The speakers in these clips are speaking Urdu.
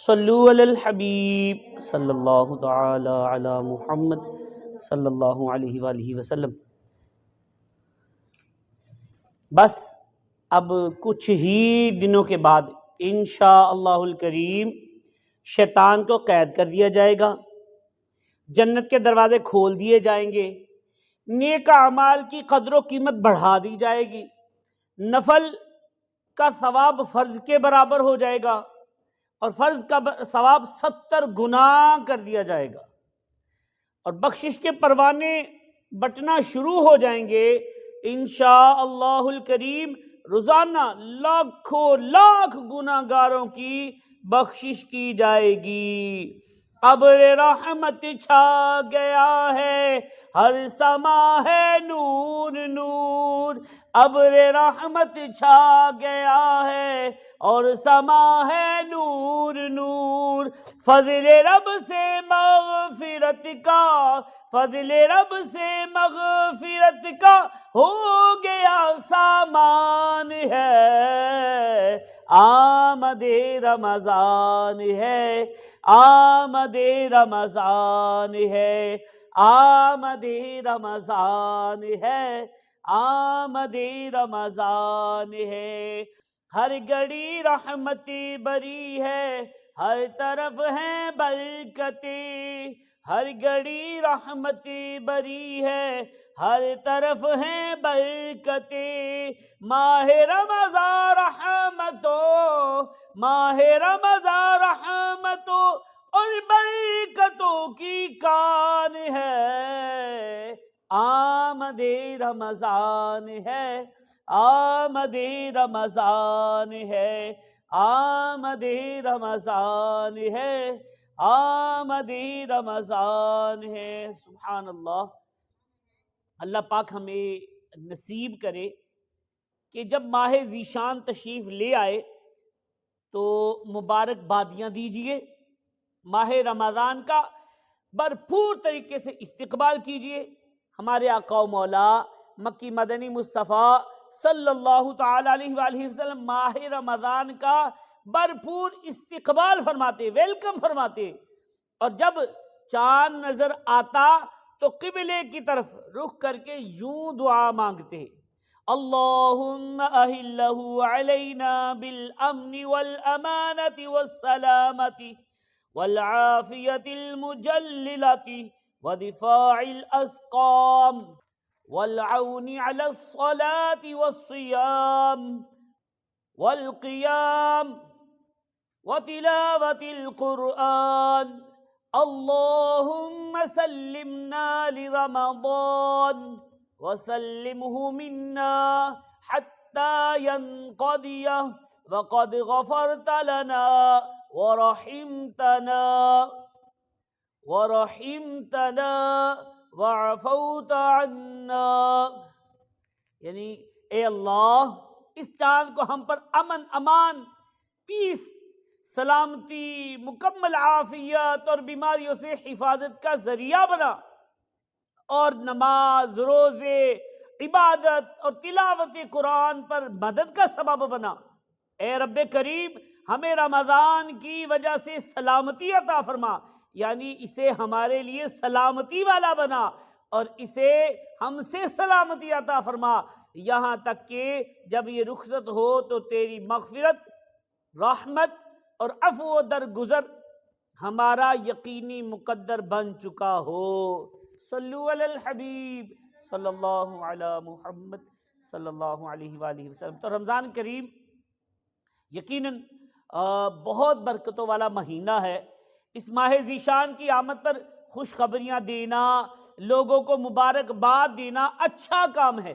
صلو علی الحبیب صلی اللہ تعالی علی محمد صلی اللہ علیہ وآلہ وسلم۔ بس اب کچھ ہی دنوں کے بعد انشاءاللہ الکریم شیطان کو قید کر دیا جائے گا، جنت کے دروازے کھول دیے جائیں گے، نیک اعمال کی قدر و قیمت بڑھا دی جائے گی، نفل کا ثواب فرض کے برابر ہو جائے گا اور فرض کا ثواب 70 گنا کر دیا جائے گا، اور بخشش کے پروانے بٹنا شروع ہو جائیں گے انشاءاللہ الکریم۔ روزانہ لاکھوں لاکھ گناہ گاروں کی بخشش کی جائے گی۔ ابر رحمت چھا گیا ہے، ہر سما ہے نور نور، ابر رحمت چھا گیا ہے اور سما ہے نور نور، فضل رب سے مغفرت کا، فضل رب سے مغفرت کا ہو گیا سامان ہے، آمد رمضان ہے، آمد رمضان ہے، آمد رمضان ہے، آمد رمضان ہے، ہر گھڑی رحمتی بری ہے، ہر طرف ہیں برکتیں، ہر گھڑی رحمتی بری ہے، ہر طرف ہیں برکتیں، ماہ رمضان رحمتوں، ماہ رمضان رحمتوں اور برکتوں کی کان ہے، آمد رمضان ہے، آمد رمضان ہے، آمد رمضان ہے، آمد رمضان ہے۔ سبحان اللہ۔ اللہ پاک ہمیں نصیب کرے کہ جب ماہ ذیشان تشریف لے آئے تو مبارک بادیاں دیجئے، ماہ رمضان کا بھرپور طریقے سے استقبال کیجئے۔ ہمارے آقا و مولا مکی مدنی مصطفیٰ صلی اللہ تعالی علیہ وآلہ وسلم ماہ رمضان کا بھرپور استقبال فرماتے، ویلکم فرماتے، اور جب چاند نظر آتا تو قبلے کی طرف رخ کر کے یوں دعا مانگتے، اللہم اہلہ علینا بالامن والامانت والسلامت والعافیت المجللت ودفاع الاسقام والعون على الصلاة والصيام والقيام وتلاوة القرآن، اللهم سلمنا لرمضان وسلمه منا حتى ينقضي وقد غفرت لنا ورحمتنا وعفوت عنا، یعنی اے اللہ اس چاند کو ہم پر امن، امان، پیس، سلامتی، مکمل عافیت اور بیماریوں سے حفاظت کا ذریعہ بنا، اور نماز، روزے، عبادت اور تلاوت قرآن پر مدد کا سبب بنا۔ اے رب کریم ہمیں رمضان کی وجہ سے سلامتی عطا فرما، یعنی اسے ہمارے لیے سلامتی والا بنا اور اسے ہم سے سلامتی عطا فرما، یہاں تک کہ جب یہ رخصت ہو تو تیری مغفرت، رحمت اور عفو و درگزر ہمارا یقینی مقدر بن چکا ہو۔ صلو علی الحبیب صلی اللہ علی محمد صلی اللہ علیہ وآلہ وسلم۔ تو رمضان کریم یقیناً بہت برکتوں والا مہینہ ہے۔ اس ماہ ذیشان کی آمد پر خوشخبریاں دینا، لوگوں کو مبارکباد دینا اچھا کام ہے،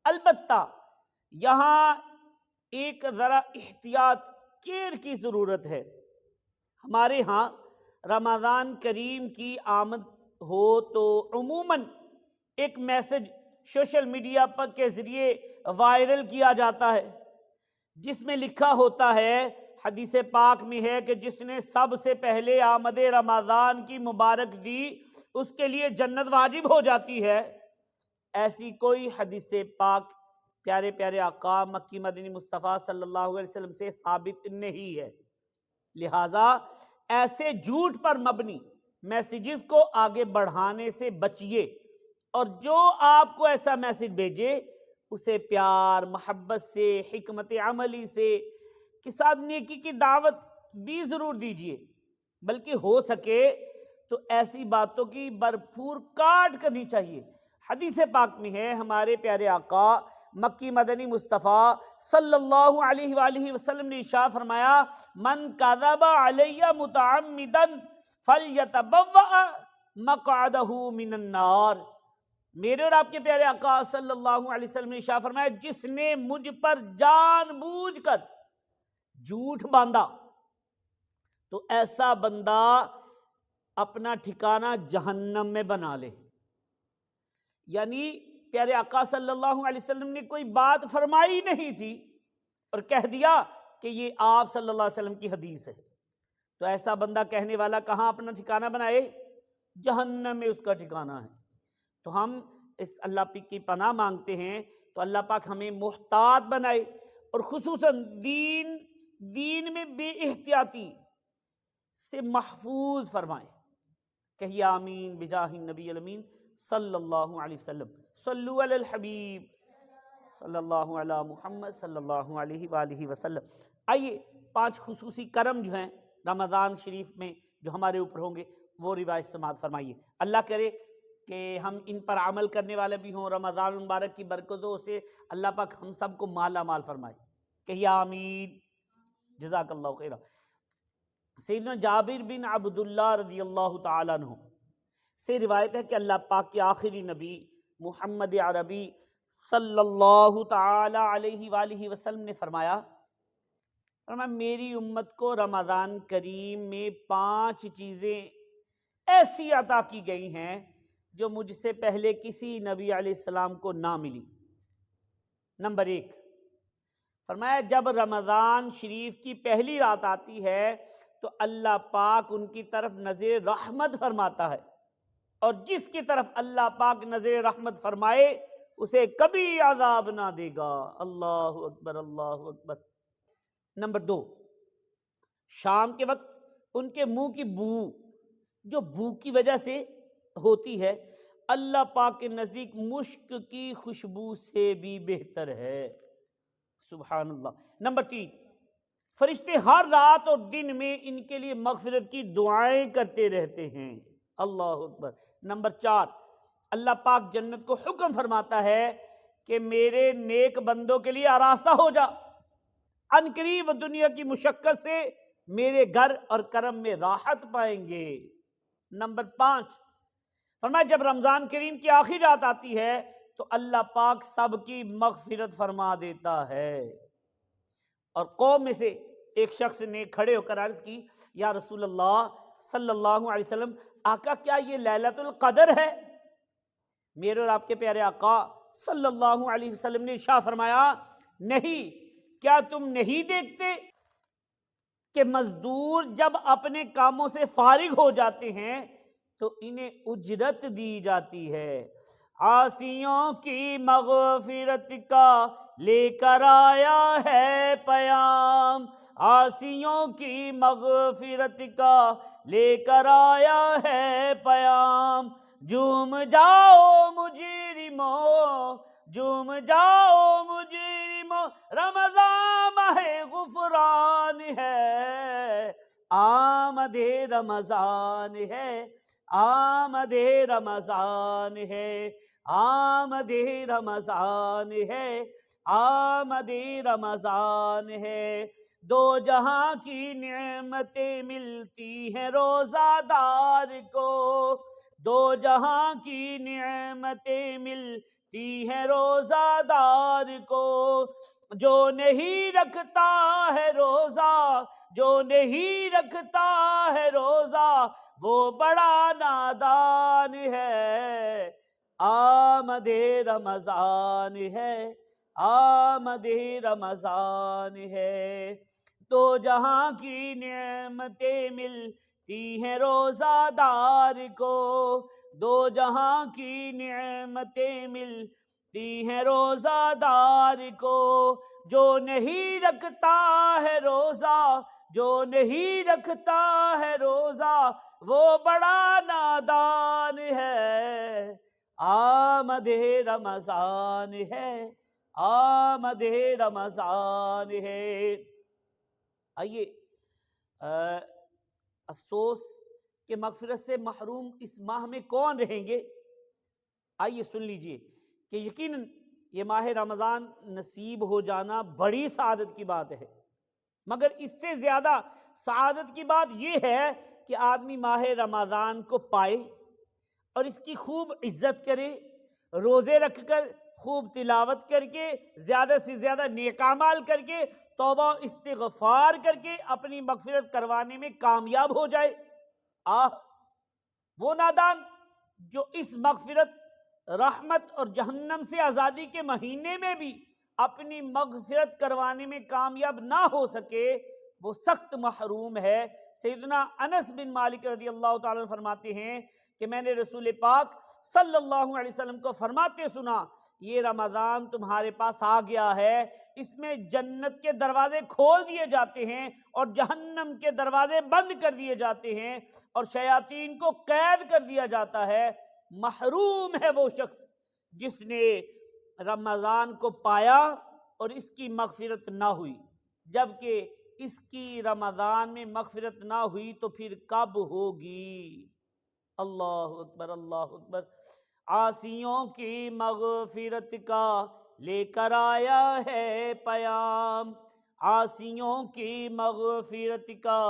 البتہ یہاں ایک ذرا احتیاط کیئر کی ضرورت ہے۔ ہمارے ہاں رمضان کریم کی آمد ہو تو عموماً ایک میسج سوشل میڈیا پر کے ذریعے وائرل کیا جاتا ہے جس میں لکھا ہوتا ہے، حدیث پاک میں ہے کہ جس نے سب سے پہلے آمد رمضان کی مبارک دی اس کے لیے جنت واجب ہو جاتی ہے۔ ایسی کوئی حدیث پاک پیارے پیارے آقا مکی مدنی مصطفیٰ صلی اللہ علیہ وسلم سے ثابت نہیں ہے، لہٰذا ایسے جھوٹ پر مبنی میسیجز کو آگے بڑھانے سے بچیے، اور جو آپ کو ایسا میسیج بھیجے اسے پیار محبت سے، حکمت عملی سے کے ساتھ نیکی کی دعوت بھی ضرور دیجیے، بلکہ ہو سکے تو ایسی باتوں کی بھرپور کاٹ کرنی چاہیے۔ حدیث پاک میں ہے، ہمارے پیارے آقا مکی مدنی مصطفیٰ صلی اللہ علیہ وآلہ وسلم نے ارشاد فرمایا، من کذب علی متعمدا فلیتبوأ مقعدہ من النار۔ میرے اور آپ کے پیارے آقا صلی اللہ علیہ وسلم نے ارشاد فرمایا، جس نے مجھ پر جان بوجھ کر جھوٹ باندھا تو ایسا بندہ اپنا ٹھکانہ جہنم میں بنا لے۔ یعنی پیارے آقا صلی اللہ علیہ وسلم نے کوئی بات فرمائی نہیں تھی اور کہہ دیا کہ یہ آپ صلی اللہ علیہ وسلم کی حدیث ہے، تو ایسا بندہ کہنے والا کہاں اپنا ٹھکانہ بنائے؟ جہنم میں اس کا ٹھکانہ ہے۔ تو ہم اس اللہ کی پناہ مانگتے ہیں، تو اللہ پاک ہمیں محتاط بنائے، اور خصوصاً دین میں بے احتیاطی سے محفوظ فرمائے۔ کہیے آمین بجاہ النبی الامین صلی اللہ علیہ وسلم۔ صلو علی الحبیب صلی اللہ علی محمد صلی اللہ علیہ وآلہ وسلم۔ آئیے 5 خصوصی کرم جو ہیں رمضان شریف میں جو ہمارے اوپر ہوں گے وہ روایت سماعت فرمائیے۔ اللہ کرے کہ ہم ان پر عمل کرنے والے بھی ہوں، رمضان المبارک کی برکتوں سے اللہ پاک ہم سب کو مالا مال فرمائے۔ کہیے آمین جزاک اللہ خیرہ۔ سیدنا جابر بن عبداللہ رضی اللہ تعالیٰ عنہ سے روایت ہے کہ اللہ پاک کے آخری نبی محمد عربی صلی اللہ تعالیٰ علیہ وآلہ وسلم نے فرمایا میری امت کو رمضان کریم میں 5 چیزیں ایسی عطا کی گئی ہیں جو مجھ سے پہلے کسی نبی علیہ السلام کو نہ ملی۔ نمبر 1 فرمایا، جب رمضان شریف کی پہلی رات آتی ہے تو اللہ پاک ان کی طرف نظر رحمت فرماتا ہے، اور جس کی طرف اللہ پاک نظر رحمت فرمائے اسے کبھی عذاب نہ دے گا۔ اللہ اکبر اللہ اکبر۔ نمبر 2، شام کے وقت ان کے منہ کی بو جو بھوک کی وجہ سے ہوتی ہے اللہ پاک کے نزدیک مشک کی خوشبو سے بھی بہتر ہے۔ سبحان اللہ۔ نمبر 3، فرشتے ہر رات اور دن میں ان کے لیے مغفرت کی دعائیں کرتے رہتے ہیں۔ اللہ اکبر۔ نمبر 4، اللہ پاک جنت کو حکم فرماتا ہے کہ میرے نیک بندوں کے لیے آراستہ ہو جا، ان قریب دنیا کی مشقت سے میرے گھر اور کرم میں راحت پائیں گے۔ نمبر 5 فرمایا، جب رمضان کریم کی آخری رات آتی ہے تو اللہ پاک سب کی مغفرت فرما دیتا ہے۔ اور قوم میں سے ایک شخص نے کھڑے ہو کر عرض کی، یا رسول اللہ صلی اللہ علیہ وسلم، آقا کیا یہ لیلۃ القدر ہے؟ میرے اور آپ کے پیارے آقا صلی اللہ علیہ وسلم نے ارشاد فرمایا، نہیں، کیا تم نہیں دیکھتے کہ مزدور جب اپنے کاموں سے فارغ ہو جاتے ہیں تو انہیں اجرت دی جاتی ہے۔ عاصیوں کی مغفرت کا لے کر آیا ہے پیام، عاصیوں کی مغفرت کا لے کر آیا ہے پیام، جھوم جاؤ مجرمو، جھوم جاؤ مجرمو، رمضان ماہ غفران ہے، آمد رمضان ہے، آمد رمضان ہے، آمد رمضان ہے، آمد رمضان ہے، دو جہاں کی نعمتیں ملتی ہیں روزہ دار کو، دو جہاں کی نعمتیں ملتی ہیں روزہ دار کو، جو نہیں رکھتا ہے روزہ، جو نہیں رکھتا ہے روزہ وہ بڑا نادان ہے، آمد رمضان ہے، آمد رمضان ہے، دو جہاں کی نعمتیں ملتی ہیں روزہ دار کو، دو جہاں کی نعمتیں ملتی ہیں روزہ دار کو، جو نہیں رکھتا ہے روزہ جو نہیں رکھتا ہے روزہ وہ بڑا نادان ہے، آمد رمضان ہے، آمد رمضان ہے۔ آئیے افسوس کہ مغفرت سے محروم اس ماہ میں کون رہیں گے؟ آئیے سن لیجئے کہ یقیناً یہ ماہ رمضان نصیب ہو جانا بڑی سعادت کی بات ہے، مگر اس سے زیادہ سعادت کی بات یہ ہے کہ آدمی ماہ رمضان کو پائے اور اس کی خوب عزت کرے، روزے رکھ کر، خوب تلاوت کر کے، زیادہ سے زیادہ نیک اعمال کر کے، توبہ استغفار کر کے اپنی مغفرت کروانے میں کامیاب ہو جائے۔ وہ نادان جو اس مغفرت، رحمت اور جہنم سے آزادی کے مہینے میں بھی اپنی مغفرت کروانے میں کامیاب نہ ہو سکے، وہ سخت محروم ہے۔ سیدنا انس بن مالک رضی اللہ تعالیٰ عنہ فرماتے ہیں کہ میں نے رسول پاک صلی اللہ علیہ وسلم کو فرماتے سنا، یہ رمضان تمہارے پاس آ گیا ہے، اس میں جنت کے دروازے کھول دیے جاتے ہیں اور جہنم کے دروازے بند کر دیے جاتے ہیں اور شیاطین کو قید کر دیا جاتا ہے۔ محروم ہے وہ شخص جس نے رمضان کو پایا اور اس کی مغفرت نہ ہوئی، جبکہ اس کی رمضان میں مغفرت نہ ہوئی تو پھر کب ہوگی؟ اللہ اکبر، اللہ اکبر۔ عاصیوں کی مغفرت کا لے کر آیا ہے پیام، عاصیوں کی مغفرت کا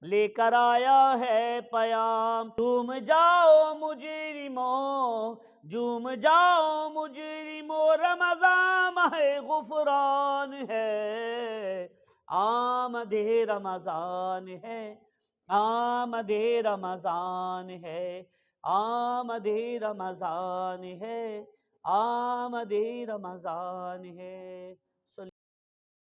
لے کر آیا ہے پیام۔ جھوم جاؤ مجرموں، جھوم جاؤ مجرموں، رمضان ماہ غفران ہے، آمد رمضان ہے، آمد رمضان ہے، آمد رمضان ہے، آمد رمضان ہے۔